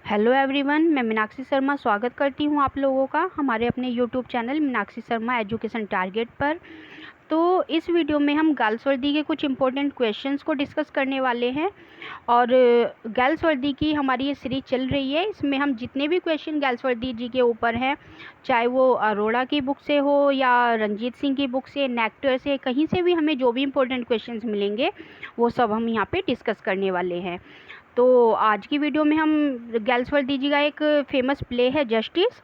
Hello everyone, मैं मीनाक्षी शर्मा स्वागत करती हूँ आप लोगों का हमारे अपने YouTube channel Meenakshi Sharma education target पर। तो इस वीडियो में हम गर्ल्स वर्दी के कुछ इम्पोर्टेंट क्वेश्चंस को डिस्कस करने वाले हैं। और गर्ल्स वर्दी की हमारी ये सीरीज चल रही है, इसमें हम जितने भी क्वेश्चन गर्ल्स वर्दी जी के ऊपर हैं, चाहे वो अरोड़ा की बुक से हो या रंजीत सिंह की बुक से, नेक्टर से, कहीं से भी हमें जो भी इम्पोर्टेंट क्वेश्चंस मिलेंगे वो सब हम यहाँ पे डिस्कस करने वाले हैं। तो आज की वीडियो में हम गर्ल्स वर्दी जी का एक फेमस प्ले है जस्टिस,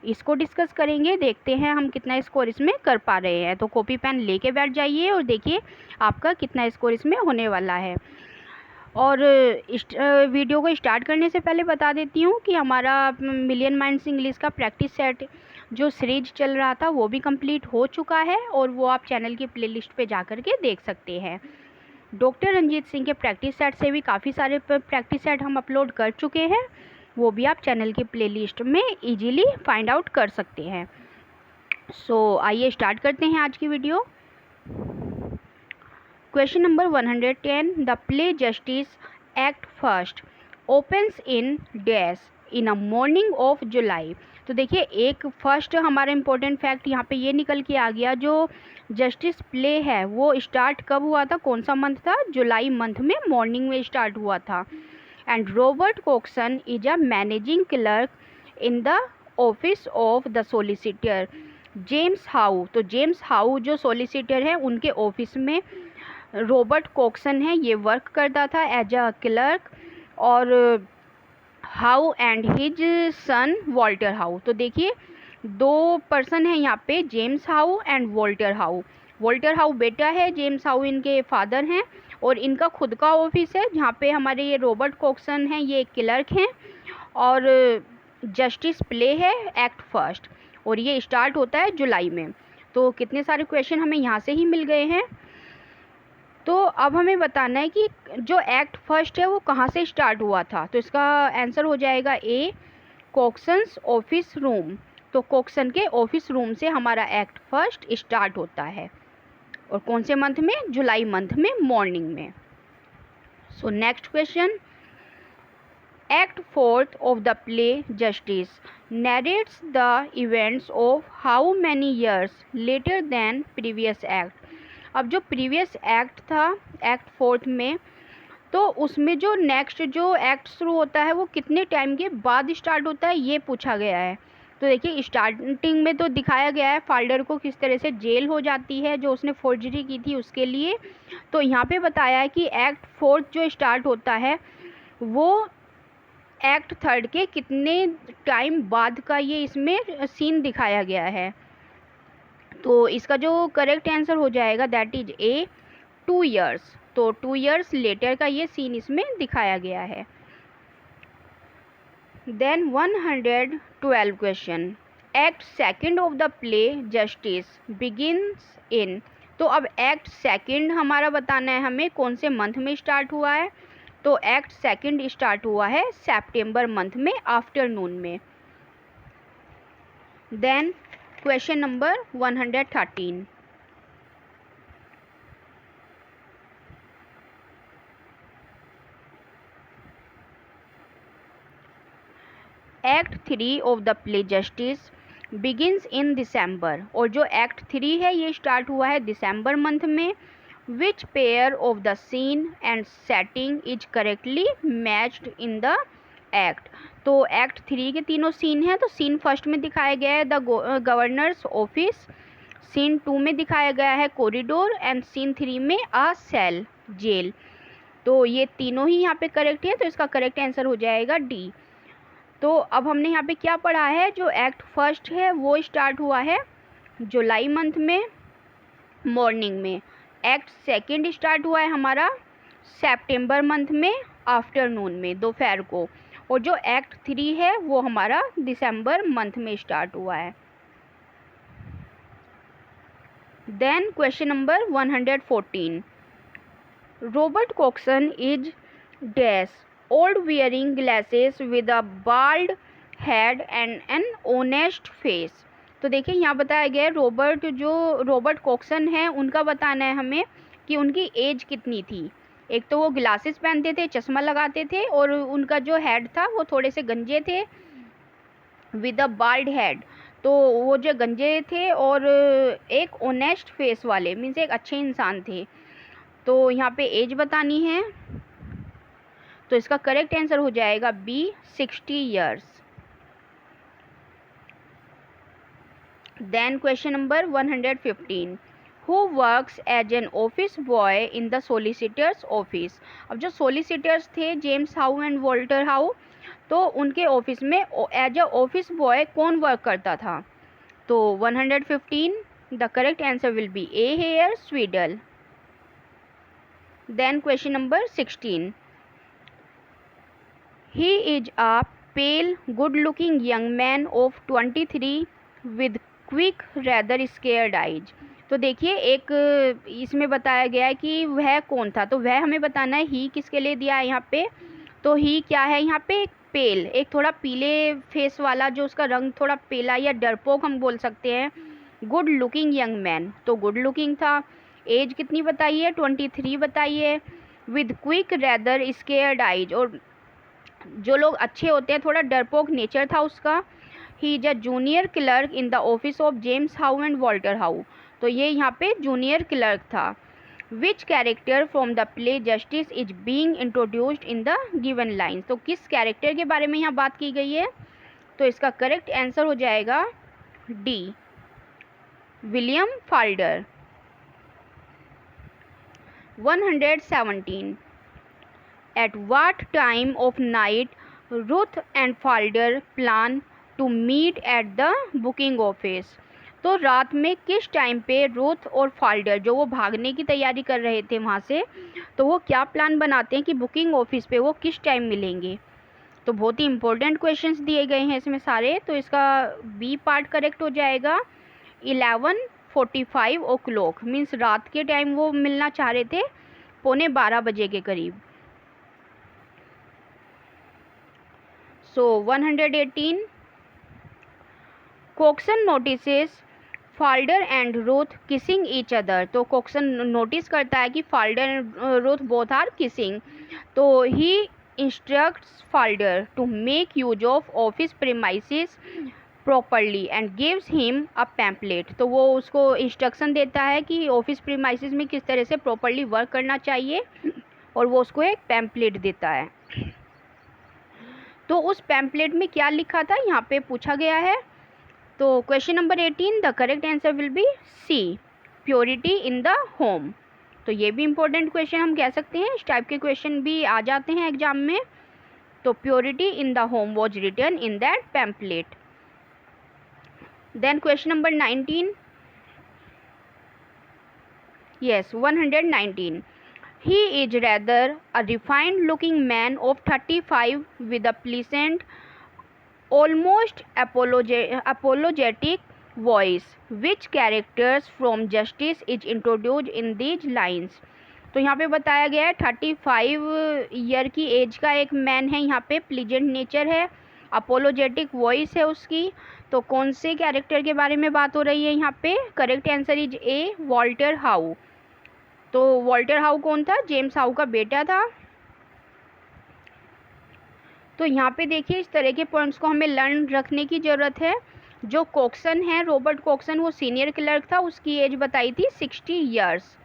इसको डिस्कस करेंगे। देखते हैं हम कितना स्कोर इसमें कर पा रहे हैं। तो कॉपी पेन लेके बैठ जाइए और देखिए आपका कितना स्कोर इसमें होने वाला है। और इस वीडियो को स्टार्ट करने से पहले बता देती हूँ कि हमारा मिलियन माइंड्स इंग्लिश का प्रैक्टिस सेट जो सीरीज चल रहा था वो भी कंप्लीट हो चुका है और वो आप चैनल की प्लेलिस्ट पे जा कर के देख सकते हैं। डॉक्टर रंजीत सिंह के प्रैक्टिस सेट से भी काफ़ी सारे प्रैक्टिस सेट हम अपलोड कर चुके हैं, वो भी आप चैनल की प्लेलिस्ट में इजीली फाइंड आउट कर सकते हैं। सो आइए स्टार्ट करते हैं आज की video. Question number 110, the play justice act first opens in dash in a morning of July. तो देखिए एक फर्स्ट हमारा इम्पोर्टेंट फैक्ट यहाँ पे ये निकल के आ गया, जो जस्टिस प्ले है वो स्टार्ट कब हुआ था, कौन सा मंथ था, जुलाई मंथ में मॉर्निंग में स्टार्ट हुआ था। And Robert Cokeson is a managing clerk in the office of the solicitor James How. तो जेम्स हाउ जो सोलिसिटर है उनके ऑफिस में रॉबर्ट कॉक्सन है, ये वर्क करता था एज अ क्लर्क। और how and his son Walter How. तो देखिए दो पर्सन है यहाँ पे, James How and Walter how. Walter how बेटा है, जेम्स हाउ इनके फादर हैं, और इनका खुद का ऑफिस है जहाँ पे हमारे ये रॉबर्ट कॉक्सन हैं, ये क्लर्क हैं। और जस्टिस प्ले है एक्ट फर्स्ट और ये स्टार्ट होता है जुलाई में। तो कितने सारे क्वेश्चन हमें यहाँ से ही मिल गए हैं। तो अब हमें बताना है कि जो एक्ट फर्स्ट है वो कहाँ से स्टार्ट हुआ था। तो इसका आंसर हो जाएगा ए, कॉक्सन्स ऑफिस रूम। तो कॉक्सन के ऑफिस रूम से हमारा एक्ट फर्स्ट स्टार्ट होता है, और कौन से मंथ में, जुलाई मंथ में मॉर्निंग में। So next question, act fourth of the play Justice narrates the events of how many years later than previous act. अब जो प्रीवियस एक्ट था एक्ट फोर्थ में, तो उसमें जो नेक्स्ट जो एक्ट शुरू होता है वो कितने टाइम के बाद स्टार्ट होता है ये पूछा गया है। तो देखिए स्टार्टिंग में तो दिखाया गया है फाल्डर को किस तरह से जेल हो जाती है जो उसने फोर्जरी की थी उसके लिए। तो यहाँ पे बताया है कि एक्ट फोर्थ जो स्टार्ट होता है वो एक्ट थर्ड के कितने टाइम बाद का ये इसमें सीन दिखाया गया है। तो इसका जो करेक्ट आंसर हो जाएगा दैट इज ए, 2 ईयर्स। तो 2 ईयर्स लेटर का ये सीन इसमें दिखाया गया है। Then 112 question, act second of the play Justice begins in. तो अब एक्ट सेकंड हमारा बताना है हमें कौन से मंथ में स्टार्ट हुआ है। तो एक्ट सेकंड स्टार्ट हुआ है सितंबर मंथ में आफ्टरनून में। Then question number 113, act three of the play Justice begins in December. और जो एक्ट थ्री है ये स्टार्ट हुआ है दिसंबर मंथ में। Which pair of the scene and setting is correctly matched in the act. तो एक्ट थ्री के तीनों सीन हैं, तो सीन फर्स्ट में दिखाया गया है the governor's office, scene two में दिखाया गया है कॉरिडोर, एंड सीन थ्री में अ सेल, जेल। तो ये तीनों ही यहाँ पे करेक्ट है, तो इसका करेक्ट आंसर हो जाएगा डी। तो अब हमने यहाँ पे क्या पढ़ा है, जो एक्ट फर्स्ट है वो स्टार्ट हुआ है जुलाई मंथ में मॉर्निंग में। एक्ट सेकंड स्टार्ट हुआ है हमारा सितंबर मंथ में आफ्टरनून में, दोपहर को। और जो एक्ट थ्री है वो हमारा दिसंबर मंथ में स्टार्ट हुआ है। Then question number 114, Robert Cokeson is dash old wearing glasses with a bald head and an honest face। तो देखिए यहाँ बताया गया है रॉबर्ट कॉक्सन है उनका बताना है हमें कि उनकी एज कितनी थी। एक तो वो ग्लासेस पहनते थे, चश्मा लगाते थे, और उनका जो हेड था वो थोड़े से गंजे थे, विद अ बाल्ड हेड। तो वो जो गंजे थे और एक ऑनेस्ट फेस वाले, मीन्स एक अच्छे इंसान थे। तो यहाँ पे एज बतानी है, तो इसका करेक्ट आंसर हो जाएगा B 60 years. Then question number 115, who works as an office boy in the solicitor's office. अब जो सोलिसिटर्स थे James How and Walter How, तो उनके ऑफिस में एज अ ऑफिस बॉय कौन वर्क करता था। तो 115, the correct answer will be A here Sweedle. Then question number 16, he is a pale good looking young man of 23 with quick rather scared eyes। तो देखिए एक इसमें बताया गया है कि वह कौन था, तो वह हमें बताना है। ही किसके लिए दिया है यहाँ पे, तो ही क्या है यहाँ पे, पेल, एक थोड़ा पीले फेस वाला, जो उसका रंग थोड़ा पीला या डरपोक हम बोल सकते हैं। गुड लुकिंग यंग मैन, तो गुड लुकिंग था। एज कितनी बताइए, 23 बताइए। With quick rather scared eyes, और जो लोग अच्छे होते हैं थोड़ा डरपोक नेचर था उसका। He is a junior clerk in the office of James How and Walter How, तो ये यहाँ पे जूनियर क्लर्क था। विच character from the play justice is being introduced in the given lines, तो किस कैरेक्टर के बारे में यहाँ बात की गई है, तो इसका करेक्ट आंसर हो जाएगा D, William Falder. 117, at what time of night Ruth and Falder plan to meet at the booking office। तो रात में किस टाइम पे रूथ और फाल्डर, जो वो भागने की तैयारी कर रहे थे वहाँ से, तो वो क्या प्लान बनाते हैं कि बुकिंग ऑफिस पे वो किस टाइम मिलेंगे। तो बहुत ही इंपॉर्टेंट क्वेश्चंस दिए गए हैं इसमें सारे, तो इसका बी पार्ट करेक्ट हो जाएगा 11:45 ओ क्लॉक, मीन्स रात के टाइम वो मिलना चाह रहे थे 11:15 बजे के करीब। So 118, Coxon notices Falder and Ruth kissing each other, तो कॉक्सन नोटिस करता है कि Falder and Ruth both are kissing. तो he instructs Falder to make use of office premises properly and gives him a pamphlet, तो वो उसको instruction देता है कि ऑफिस प्रीमाइसिस में किस तरह से प्रॉपरली वर्क करना चाहिए, और वो उसको एक पैम्पलेट देता है। तो उस पैम्पलेट में क्या लिखा था यहाँ पे पूछा गया है। तो question number 18, the correct answer will be C, purity in the home. तो ये भी इंपॉर्टेंट क्वेश्चन हम कह सकते हैं, इस टाइप के क्वेश्चन भी आ जाते हैं एग्जाम में। तो purity in the home was written in that pamphlet. Then question number 19, yes 119, he is rather a refined looking man of 35 with a pleasant almost apologetic voice, which characters from justice is introduced in these lines। तो यहाँ पे बताया गया है 35 year की as का एक man है, यहाँ पे प्लीजेंट नेचर है, अपोलोजेटिक वॉइस है उसकी। तो कौन से कैरेक्टर के बारे में बात हो रही है यहाँ पे, correct answer is A, Walter How. तो वॉल्टर हाउ कौन था, जेम्स हाउ का बेटा था। तो यहाँ पे देखिए इस तरह के पॉइंट्स को हमें लर्न रखने की ज़रूरत है। जो कॉक्सन है, रॉबर्ट कॉक्सन, वो सीनियर क्लर्क था, उसकी एज बताई थी 60 ईयर्स।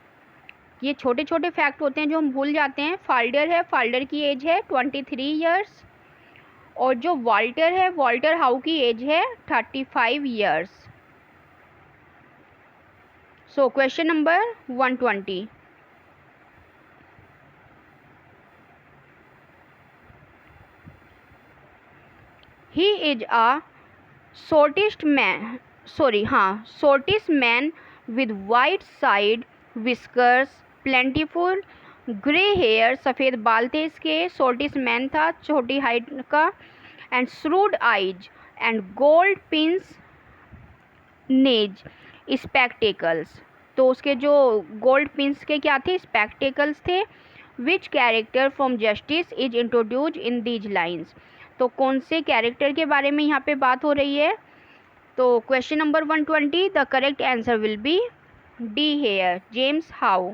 ये छोटे छोटे फैक्ट होते हैं जो हम भूल जाते हैं। फाल्डर है, फाल्डर की एज है 23 ईयर्स, और जो वॉल्टर है, वॉल्टर हाउ की एज है 35 years. So question number 120, he is a shortest man with white side whiskers, plentiful grey hair, सफ़ेद बाल थे इसके, शॉर्टेस्ट मैन था, छोटी हाइट का, and shrewd eyes and gold pins Naz spectacles, तो उसके जो गोल्ड पिंस के क्या थे, स्पेक्टेकल्स थे। विच character from justice is introduced in these lines, तो कौन से कैरेक्टर के बारे में यहाँ पे बात हो रही है। तो question number 120, the correct answer will be D here, James How.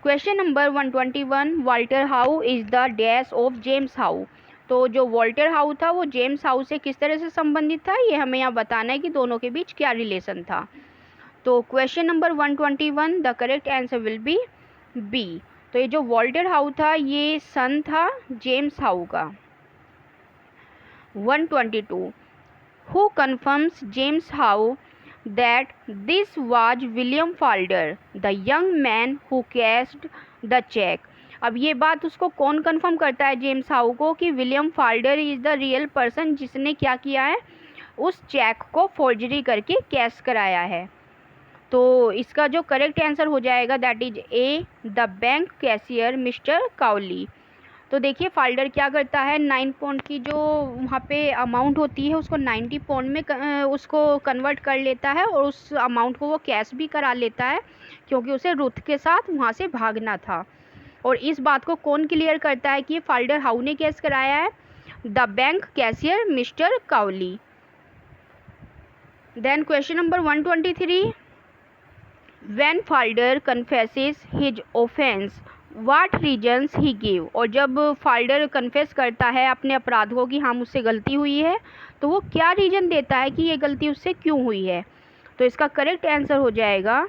Question number 121, Walter How is the dash of James How. तो जो वाल्टर हाउ था वो जेम्स हाउ से किस तरह से संबंधित था, ये हमें यहाँ बताना है कि दोनों के बीच क्या रिलेशन था। तो question number 121, the correct answer will be B. तो ये जो वाल्टर हाउ था ये सन था जेम्स हाउ का। 122, who confirms James how that this was William Falder, the young man who cashed the check। अब ये बात उसको कौन कंफर्म करता है जेम्स हाउ को कि William Falder is the real person जिसने क्या किया है, उस चेक को फोर्जरी करके कैश कराया है। तो इसका जो करेक्ट आंसर हो जाएगा that is A, the bank cashier Mister Cowley. तो देखिए फाल्डर क्या करता है, 9 पाउंड की जो वहाँ पे अमाउंट होती है उसको 90 पाउंड में उसको कन्वर्ट कर लेता है और उस अमाउंट को वो कैश भी करा लेता है क्योंकि उसे रुथ के साथ वहाँ से भागना था। और इस बात को कौन क्लियर करता है कि फाल्डर हाउ ने कैश कराया है, the bank cashier Mister Cowley. Then question number 123, when Falder confesses his offence what reasons he give. और जब फाल्डर कन्फेस करता है अपने अपराध को कि हाँ मुझसे गलती हुई है, तो वो क्या रीजन देता है कि ये गलती उससे क्यों हुई है। तो इसका करेक्ट आंसर हो जाएगा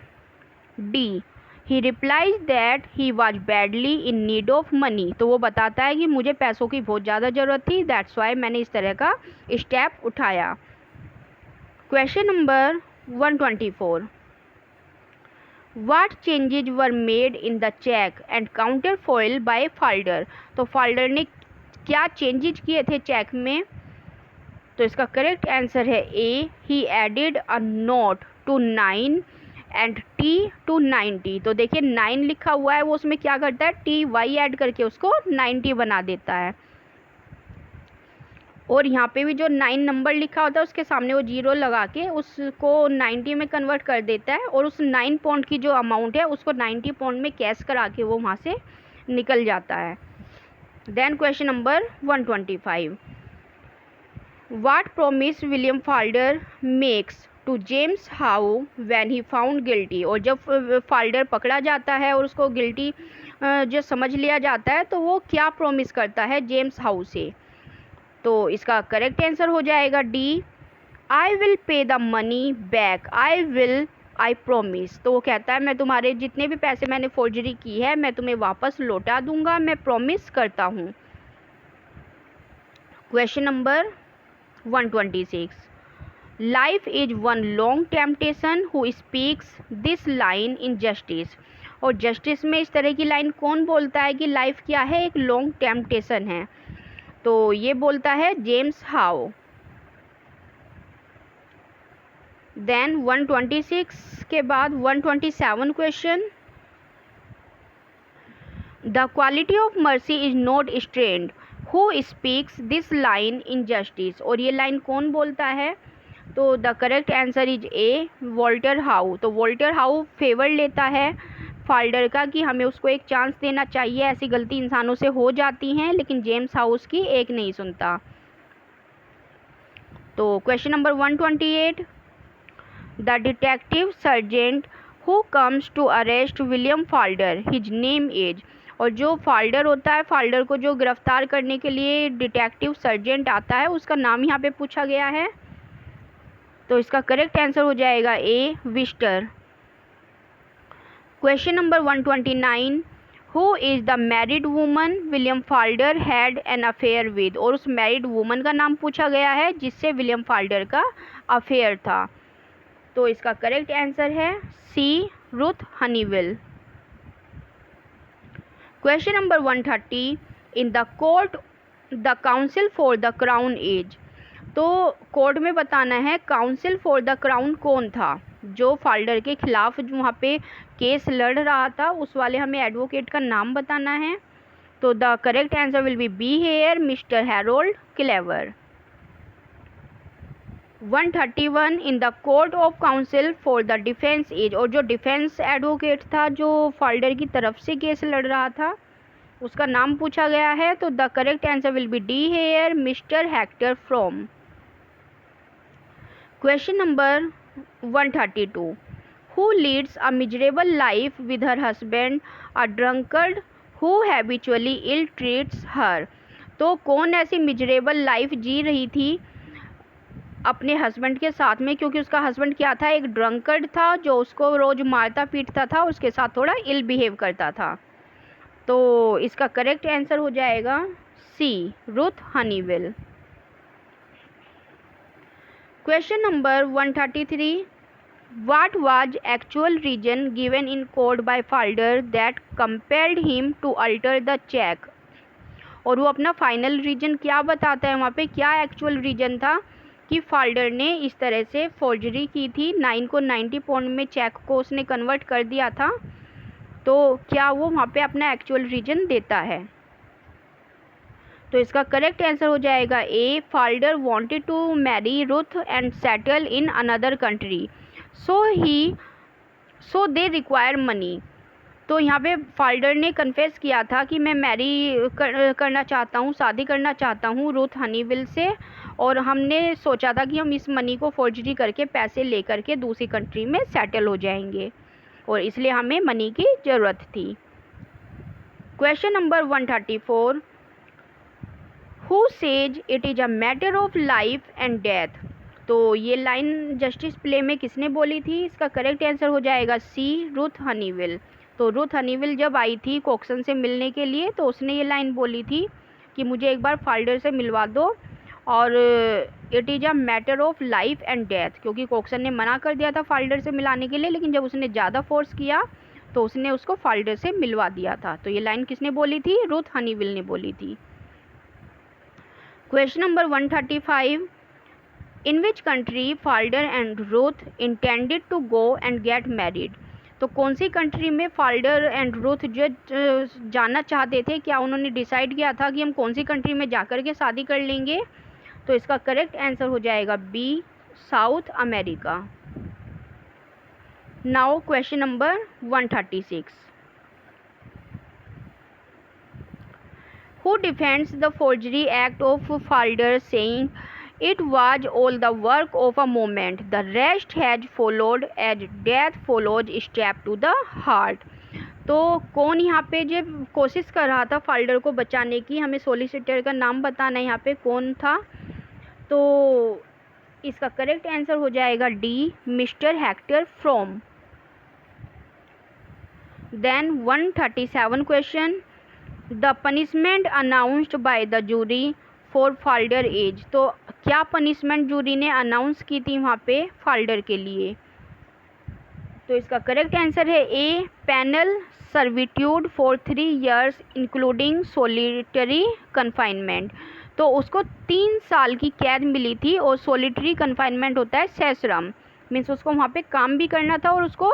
D, he replies that he was badly in need of money. तो वो बताता है कि मुझे पैसों की बहुत ज़्यादा ज़रूरत थी, दैट्स वाई मैंने इस तरह का स्टेप उठाया। Question number 124, What changes were made in the check and counterfoil by Falder। तो फाल्डर ने क्या चेंजेज किए थे चेक में। तो इसका करेक्ट आंसर है A, he added a nought to 9 and ty to 90। तो देखिए 9 लिखा हुआ है, वो उसमें क्या करता है, टी वाई ऐड करके उसको 90 बना देता है। और यहाँ पे भी जो 9 नंबर लिखा होता है उसके सामने वो 0 लगा के उसको 90 में कन्वर्ट कर देता है और उस 9 पाउंड की जो अमाउंट है उसको 90 पाउंड में कैश करा के वो वहाँ से निकल जाता है। Then question number 125, what promise William Falder makes to James How when he found guilty. और जब फाल्डर पकड़ा जाता है और उसको गिल्टी जो समझ लिया जाता है तो वो क्या प्रॉमिस करता है जेम्स हाउ से। तो इसका करेक्ट आंसर हो जाएगा D, I will pay the money back, I promise. तो वो कहता है मैं तुम्हारे जितने भी पैसे मैंने फोर्जरी की है मैं तुम्हें वापस लौटा दूंगा, मैं प्रॉमिस करता हूँ। Question number 126, life is one long temptation who speaks this line in Justice. और जस्टिस में इस तरह की लाइन कौन बोलता है कि लाइफ क्या है, एक लॉन्ग टेम्पटेशन है। तो ये बोलता है जेम्स हाउ। देन 126 के बाद 127 question, the quality of mercy is not strained who speaks this line in Justice. और ये लाइन कौन बोलता है। तो the correct answer is A, Walter How. तो वाल्टर हाउ फेवर लेता है फाल्डर का कि हमें उसको एक चांस देना चाहिए, ऐसी गलती इंसानों से हो जाती हैं, लेकिन जेम्स हाउस की एक नहीं सुनता। तो question number 128, the detective sergeant who comes to arrest William Falder his name is. और जो फाल्डर होता है, फाल्डर को जो गिरफ्तार करने के लिए डिटेक्टिव सर्जेंट आता है उसका नाम यहाँ पे पूछा गया है। तो इसका करेक्ट आंसर हो जाएगा A, Wister. Question number 129, who is the married woman William Falder had an affair with. और उस मैरिड वूमन का नाम पूछा गया है जिससे विलियम फाल्डर का अफेयर था। तो इसका करेक्ट आंसर है C, Ruth Honeywill. Question number 130, in the court the counsel for the crown is. तो कोर्ट में बताना है काउंसिल फॉर द क्राउन कौन था, जो फाल्डर के खिलाफ जो वहाँ पे केस लड़ रहा था उस वाले हमें एडवोकेट का नाम बताना है। तो the correct answer will be here, mister Harold clever. 131, in the court of council for the defence is. और जो डिफेंस एडवोकेट था जो फाल्डर की तरफ से केस लड़ रहा था उसका नाम पूछा गया है। तो the correct answer will be D here, Mister Hector Frome. Question number 132, who leads a miserable life with her husband a drunkard who habitually ill treats her. तो कौन ऐसी मिजरेबल लाइफ जी रही थी अपने हस्बैंड के साथ में, क्योंकि उसका हस्बैंड क्या था, एक ड्रंकर्ड था जो उसको रोज़ मारता पीटता था, उसके साथ थोड़ा इल बिहेव करता था। तो इसका करेक्ट आंसर हो जाएगा C, Ruth Honeywill. Question number 133, What was actual reason given in court by Falder that compelled him to alter the check? और वो अपना फाइनल रीजन क्या बताता है वहाँ पे, क्या एक्चुअल रीजन था कि फाल्डर ने इस तरह से फोर्जरी की थी, 9 को 90 पाउंड में चेक को उसने कन्वर्ट कर दिया था। तो क्या वो वहाँ पे अपना एक्चुअल रीजन देता है? तो इसका करेक्ट आंसर हो जाएगा A, Falder wanted to marry Ruth and settle in another country, so they require money. तो यहाँ पे फाल्डर ने कन्फेस किया था कि मैं मैरी करना चाहता हूँ, शादी करना चाहता हूँ रुथ हनीवेल से, और हमने सोचा था कि हम इस मनी को फोर्जरी करके पैसे ले करके दूसरी कंट्री में सेटल हो जाएंगे, और इसलिए हमें मनी की ज़रूरत थी। Question number 134, who says it is a matter of life and death. तो ये लाइन जस्टिस प्ले में किसने बोली थी? इसका करेक्ट आंसर हो जाएगा सी, रुथ हनीवेल। तो रुथ हनीवेल जब आई थी कॉक्सन से मिलने के लिए, तो उसने ये लाइन बोली थी कि मुझे एक बार फाल्डर से मिलवा दो, और it is a matter of life and death, क्योंकि कॉक्सन ने मना कर दिया था फाल्डर से मिलाने के लिए, लेकिन जब उसने ज़्यादा फोर्स किया तो उसने उसको फाल्डर से मिलवा दिया था। तो ये लाइन किसने बोली थी? रुथ हनीवेल ने बोली थी। Question number 135, in which country Falder and Ruth intended to go and get married. तो कौन सी कंट्री में फाल्डर एंड रुथ जो जाना चाहते थे, क्या उन्होंने डिसाइड किया था कि हम कौन सी कंट्री में जाकर के शादी कर लेंगे? तो इसका करेक्ट आंसर हो जाएगा B, South America. Now question number 136, who defends the forgery act of Falder, saying it was all the work of a moment, the rest has followed as death follows step to the heart। तो कौन यहाँ पे जो कोशिश कर रहा था Falder को बचाने की, हमें सोलिसिटर का नाम बताना है यहाँ पे कौन था। तो इसका करेक्ट आंसर हो जाएगा D, Mister Hector Frome. Then 137 question, the punishment announced by the jury for Falder is. तो क्या पनिशमेंट जूरी ने अनाउंस की थी वहाँ पे फाल्डर के लिए? तो इसका करेक्ट आंसर है A, penal servitude for 3 years including solitary confinement. तो उसको 3 साल की कैद मिली थी, और सोलिटरी कन्फाइनमेंट होता है सैसरम, मीन्स उसको वहाँ पे काम भी करना था, और उसको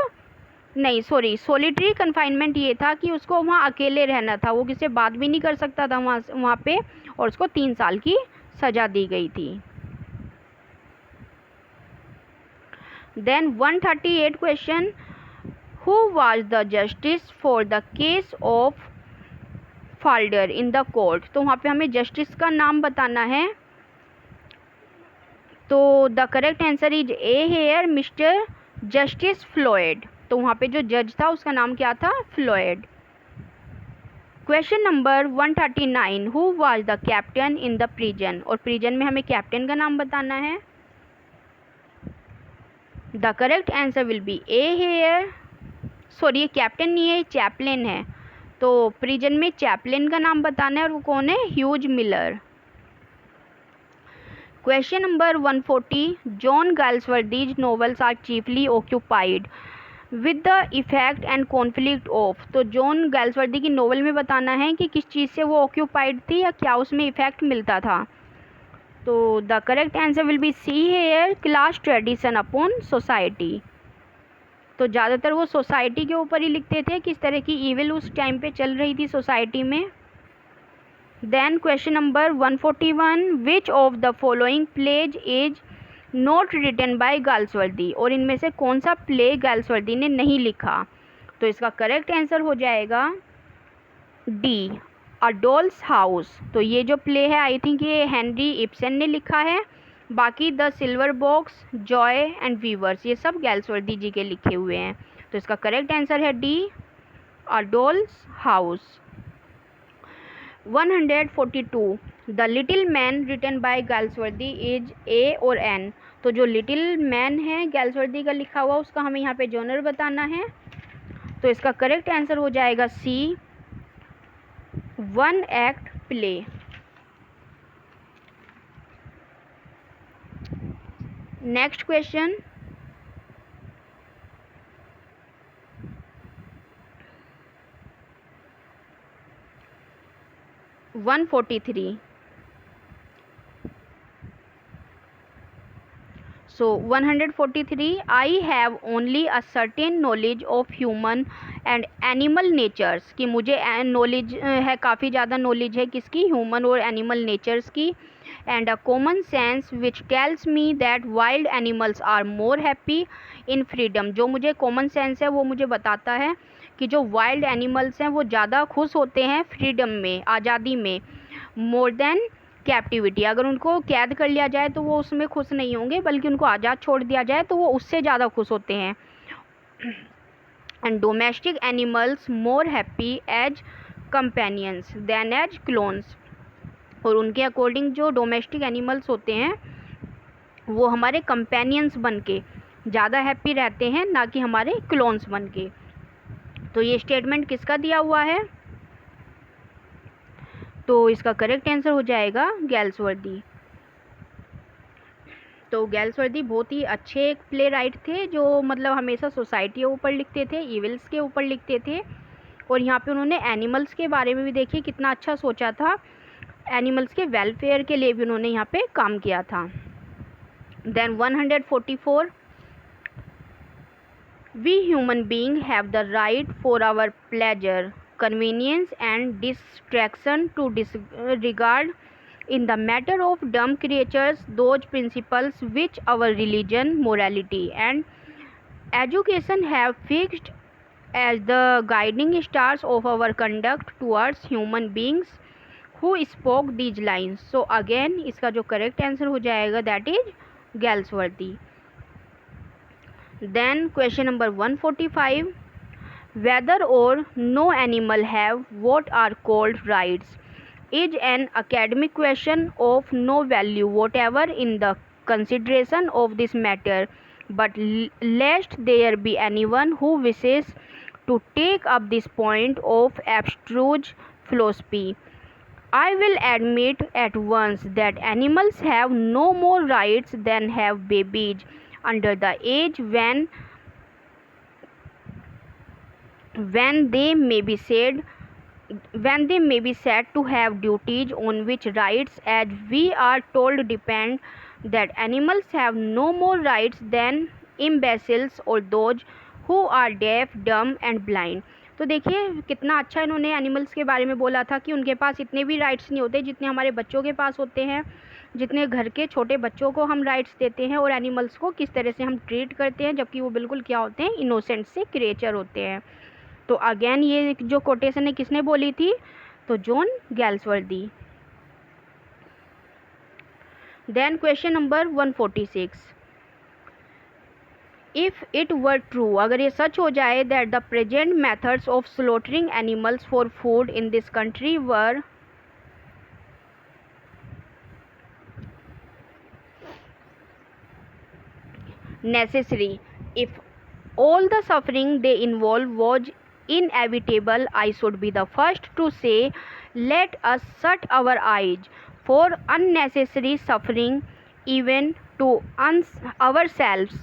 नहीं सॉरी सोलिटरी कन्फाइनमेंट ये था कि उसको वहाँ अकेले रहना था, वो किसी से बात भी नहीं कर सकता था वहाँ पे, और उसको 3 साल की सज़ा दी गई थी। Then 138 question, who was the justice for the case of Falder in the court. तो वहाँ पे हमें जस्टिस का नाम बताना है। तो the correct answer is A here, Mister Justice Floyd. तो वहाँ पे जो जज था उसका नाम क्या था? Floyd. Question number 139, who was the captain in the prison. और प्रिजन में हमें कैप्टन का नाम बताना है। The correct answer will be A here, sorry ये कैप्टन नहीं है, चैपलिन है। तो प्रिजन में चैपलिन का नाम बताना है, और वो कौन है? Hughes Miller. Question number 140, John Galsworthy's novels are chiefly occupied with the effect and conflict of. तो जॉन गाल्सवर्दी की नॉवल में बताना है कि किस चीज़ से वो ऑक्यूपाइड थी, या क्या उसमें इफेक्ट मिलता था। तो the correct answer will be C here, class tradition upon society. तो ज़्यादातर वो सोसाइटी के ऊपर ही लिखते थे, किस तरह की ईविल उस टाइम पे चल रही थी सोसाइटी में। Then question number 141, which of the following plays is not written by Galsworthy. और इनमें से कौन सा प्ले गाल्सवर्दी ने नहीं लिखा? तो इसका करेक्ट आंसर हो जाएगा डी, अ डॉल्स हाउस। तो ये जो प्ले है आई थिंक ये हेनरी इब्सन ने लिखा है। बाकी the silver box, joy and weavers, ये सब गाल्सवर्दी जी के लिखे हुए हैं। तो इसका करेक्ट आंसर है D, a doll's house. 142 the little man written by Galsworthy is A और N. तो जो लिटिल मैन है गैल्सवर्दी का लिखा हुआ उसका हमें यहाँ पे जॉनर बताना है. तो इसका करेक्ट आंसर हो जाएगा C, 1 act play. Next question. One 143. So 143 I have only a certain knowledge of human and animal natures. कि मुझे नॉलेज है, काफ़ी ज़्यादा नॉलेज है किसकी, ह्यूमन और एनिमल नेचर्स की. and a common sense which tells me that wild animals are more happy in freedom. जो मुझे कॉमन सेंस है वो मुझे बताता है कि जो वाइल्ड एनिमल्स हैं वो ज़्यादा खुश होते हैं फ्रीडम में, आज़ादी में, मोर देन कैप्टिविटी. अगर उनको कैद कर लिया जाए तो वो उसमें खुश नहीं होंगे, बल्कि उनको आज़ाद छोड़ दिया जाए तो वो उससे ज़्यादा खुश होते हैं. And domestic animals more happy as companions than as clowns. और उनके अकॉर्डिंग जो डोमेस्टिक एनिमल्स होते हैं वो हमारे कंपेनियंस बन के ज़्यादा हैप्पी रहते हैं, ना कि हमारे क्लोन्स बन के. तो ये स्टेटमेंट किसका दिया हुआ है? तो इसका करेक्ट आंसर हो जाएगा गैल्सवर्दी. तो गैल्सवर्दी बहुत ही अच्छे एक प्ले राइट थे, जो मतलब हमेशा सोसाइटी के ऊपर लिखते थे, इविल्स के ऊपर लिखते थे. और यहाँ पे उन्होंने एनिमल्स के बारे में भी देखिए कितना अच्छा सोचा था, एनिमल्स के वेलफेयर के लिए भी उन्होंने यहाँ पे काम किया था. Then 144 we human being have the right for our pleasure, convenience and distraction to disregard in the matter of dumb creatures those principles which our religion, morality and education have fixed as the guiding stars of our conduct towards human beings who spoke these lines. So again इसका जो correct answer हो जाएगा that is Galsworthy. Then question number 145 whether or no animal have what are called rights is an academic question of no value whatever in the consideration of this matter, but lest there be anyone who wishes to take up this point of abstruse philosophy, I will admit at once that animals have no more rights than have babies under the age when they may be said to have duties on which rights, as we are told, depend, that animals have no more rights than imbeciles or those who are deaf, dumb and blind. तो देखिए कितना अच्छा इन्होंने animals के बारे में बोला था कि उनके पास इतने भी राइट्स नहीं होते जितने हमारे बच्चों के पास होते हैं, जितने घर के छोटे बच्चों को हम राइट्स देते हैं, और एनिमल्स को किस तरह से हम ट्रीट करते हैं, जबकि वो बिल्कुल क्या होते हैं, इनोसेंट से क्रिएचर होते हैं. तो अगेन ये जो कोटेशन है किसने बोली थी? तो John Galsworthy. Then question number 146 if it were true, अगर ये सच हो जाए, that the present methods of slaughtering animals for food in this country were necessary, if all the suffering they involve was inevitable, I should be the first to say, let us shut our eyes for unnecessary suffering, even to ourselves.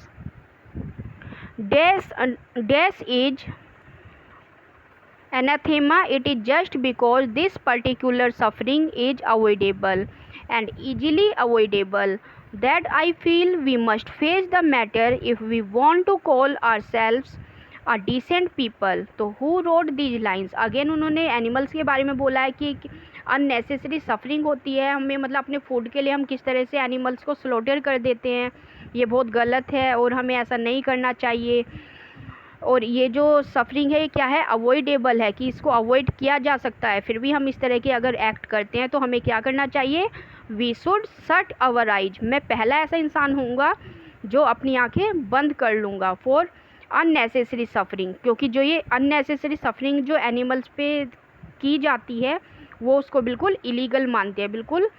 Death is anathema. It is just because this particular suffering is avoidable and easily avoidable that I feel we must face the matter if we want to call ourselves a decent people. तो who wrote these lines? Again उन्होंने animals के बारे में बोला है कि unnecessary suffering होती है हमें, मतलब अपने फूड के लिए हम किस तरह से एनिमल्स को स्लॉटर कर देते हैं, ये बहुत गलत है और हमें ऐसा नहीं करना चाहिए. और ये जो सफरिंग है ये क्या है, अवॉइडेबल है, कि इसको अवॉइड किया जा सकता है, फिर भी हम इस तरह के अगर एक्ट करते हैं तो हमें क्या करना चाहिए, we should shut our eyes. मैं पहला ऐसा इंसान होऊंगा जो अपनी आंखें बंद कर लूँगा फॉर अननेसेसरी सफरिंग, क्योंकि जो ये अननेसेसरी सफरिंग जो एनिमल्स पे की जाती है वो उसको बिल्कुल इलीगल मानते हैं, बिल्कुल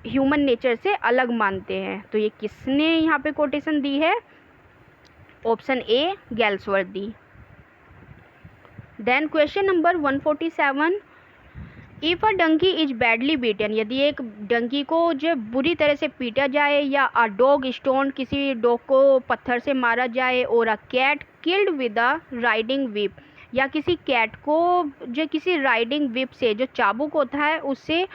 ह्यूमन नेचर से अलग मानते हैं। तो ये किसने यहाँ पे कोटेशन दी है? Option A Galsworthy. Then question number 147, if a donkey is badly beaten, यदि एक डंकी को जो बुरी तरह से पीटा जाए, या अ डॉग स्टोन, किसी डॉग को पत्थर से मारा जाए, और a cat killed with a riding whip, या किसी कैट को जो किसी राइडिंग विप से जो चाबुक होता है उससे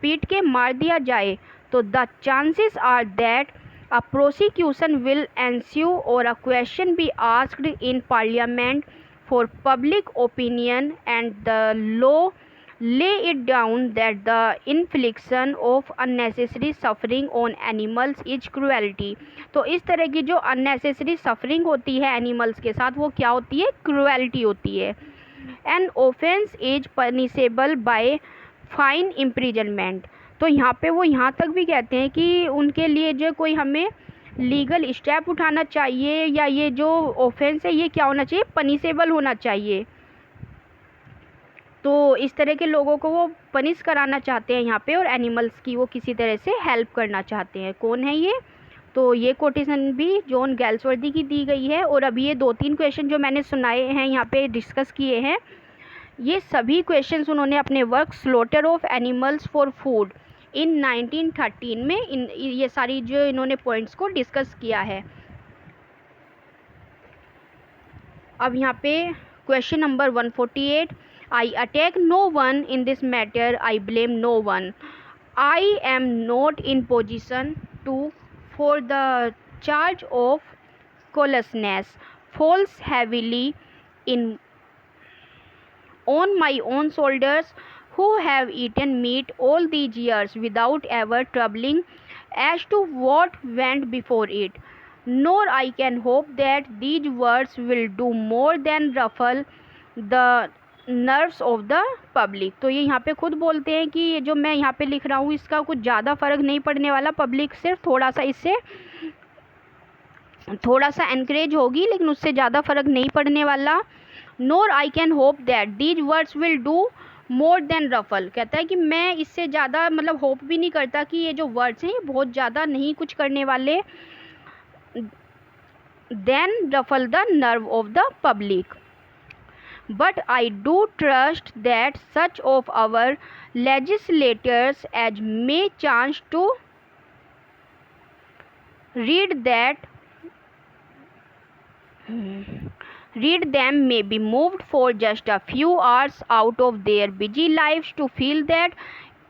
पीट के मार दिया जाए, तो the chances are that a prosecution will ensue or a question be asked in parliament for public opinion, and the law lay it down that the infliction of unnecessary suffering on animals is cruelty। तो इस तरह की जो unnecessary suffering होती है animals के साथ वो क्या होती है? cruelty होती है। An offense is punishable by fine imprisonment। तो यहाँ पे वो यहाँ तक भी कहते हैं कि उनके लिए जो कोई हमें लीगल स्टेप उठाना चाहिए, या ये जो ऑफेंस है ये क्या होना चाहिए? पनिशेबल होना चाहिए। तो इस तरह के लोगों को वो पनिश कराना चाहते हैं यहाँ पे, और एनिमल्स की वो किसी तरह से हेल्प करना चाहते हैं। कौन है ये? तो ये कोटेशन भी जॉन गैल्सवर्दी की दी गई है। और अभी ये 2-3 क्वेश्चन जो मैंने सुनाए हैं यहाँ पे डिस्कस किए हैं, ये सभी क्वेश्चंस उन्होंने अपने work slaughter of animals for food इन 1913 में ये सारी जो इन्होंने पॉइंट्स को डिस्कस किया है। अब यहाँ पे question number 148, I attack no one in this matter, I blame no one, I am not in position to for the charge of callousness falls heavily in on my own shoulders, who have eaten meat all these years without ever troubling as to what went before it, nor I can hope that these words will do more than ruffle the nerves of the public। तो ये यहाँ पे खुद बोलते हैं कि ये जो मैं यहाँ पे लिख रहा हूँ इसका कुछ ज़्यादा फ़र्क नहीं पड़ने वाला, पब्लिक सिर्फ थोड़ा सा इससे थोड़ा सा एनकरेज होगी, लेकिन उससे ज़्यादा फ़र्क नहीं पड़ने वाला। Nor I can hope that these words will do more than ruffle, कहता है कि मैं इससे ज़्यादा मतलब होप भी नहीं करता कि ये जो वर्ड्स हैं ये बहुत ज़्यादा नहीं कुछ करने वाले, then ruffle the nerve of the public. But I do trust that such of our legislators as may chance to read them may be moved for just a few hours out of their busy lives to feel that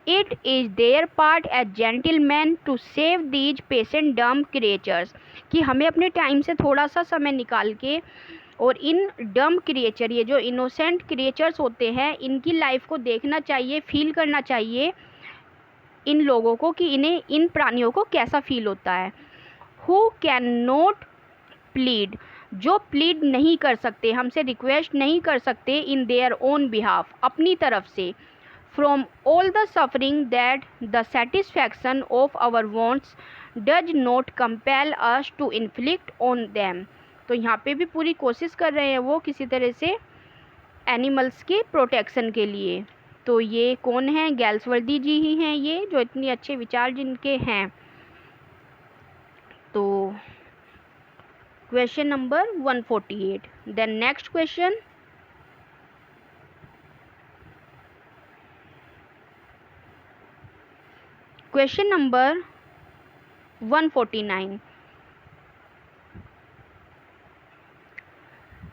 it is their part as gentlemen to save these patient dumb creatures, कि हमें अपने time से थोड़ा सा समय निकाल के और इन डम क्रिएचर, ये जो इनोसेंट क्रिएचर्स होते हैं, इनकी लाइफ को देखना चाहिए, फील करना चाहिए इन लोगों को कि इन्हें इन प्राणियों को कैसा फील होता है। हु कैन नॉट प्लीड, जो प्लीड नहीं कर सकते, हमसे रिक्वेस्ट नहीं कर सकते इन देयर ओन बिहाफ, अपनी तरफ से, from all the suffering that the satisfaction of our wants does not compel us to inflict on them. तो यहाँ पे भी पूरी कोशिश कर रहे हैं वो किसी तरह से एनिमल्स के प्रोटेक्शन के लिए। तो ये कौन है? गैल्सवर्दी जी ही हैं ये, जो इतने अच्छे विचार जिनके हैं। तो question number 148। Then next question, question number 149,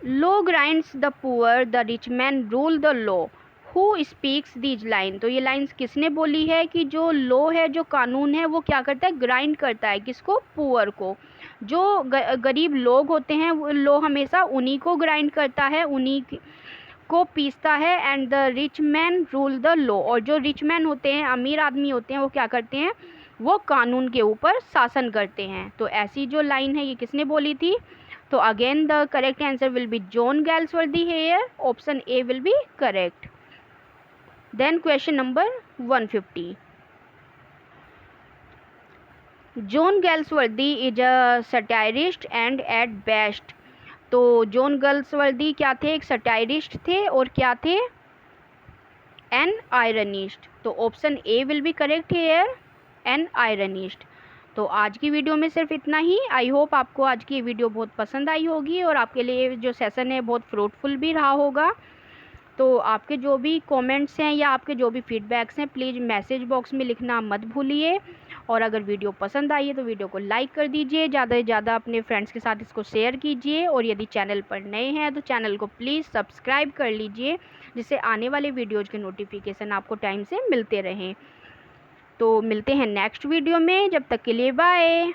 law grinds the poor, the rich man rule the law, who speaks these line। तो ये लाइन्स किसने बोली है कि जो लॉ है, जो कानून है, वो क्या करता है? ग्राइंड करता है किसको? पुअर को। जो गरीब लोग होते हैं वो लॉ हमेशा उन्हीं को ग्राइंड करता है, उन्हीं को पीसता है। And the rich man rule the law, और जो रिच मैन होते हैं, अमीर आदमी होते हैं, वो क्या करते हैं? वो कानून के ऊपर शासन करते हैं। तो ऐसी जो लाइन है ये किसने बोली थी? तो again the correct answer will be John Galsworthy here, option A will be correct. Then question number 150, John Galsworthy is a satirist and at best तो जॉन गल्सवर्दी क्या थे, एक सटायरिस्ट थे और क्या थे, एन आयरनिस्ट। तो option A will be correct here, an ironist. तो आज की वीडियो में सिर्फ इतना ही। आई होप आपको आज की वीडियो बहुत पसंद आई होगी और आपके लिए जो सेशन है बहुत फ्रूटफुल भी रहा होगा। तो आपके जो भी कमेंट्स हैं या आपके जो भी फीडबैक्स हैं प्लीज़ मैसेज बॉक्स में लिखना मत भूलिए। और अगर वीडियो पसंद आई है तो वीडियो को लाइक कर दीजिए, ज़्यादा से ज़्यादा अपने फ्रेंड्स के साथ इसको शेयर कीजिए। और यदि चैनल पर नए हैं तो चैनल को प्लीज़ सब्सक्राइब कर लीजिए, जिससे आने वाले वीडियोज़ के नोटिफिकेशन आपको टाइम से मिलते रहें। तो मिलते हैं नेक्स्ट वीडियो में, जब तक के लिए बाय।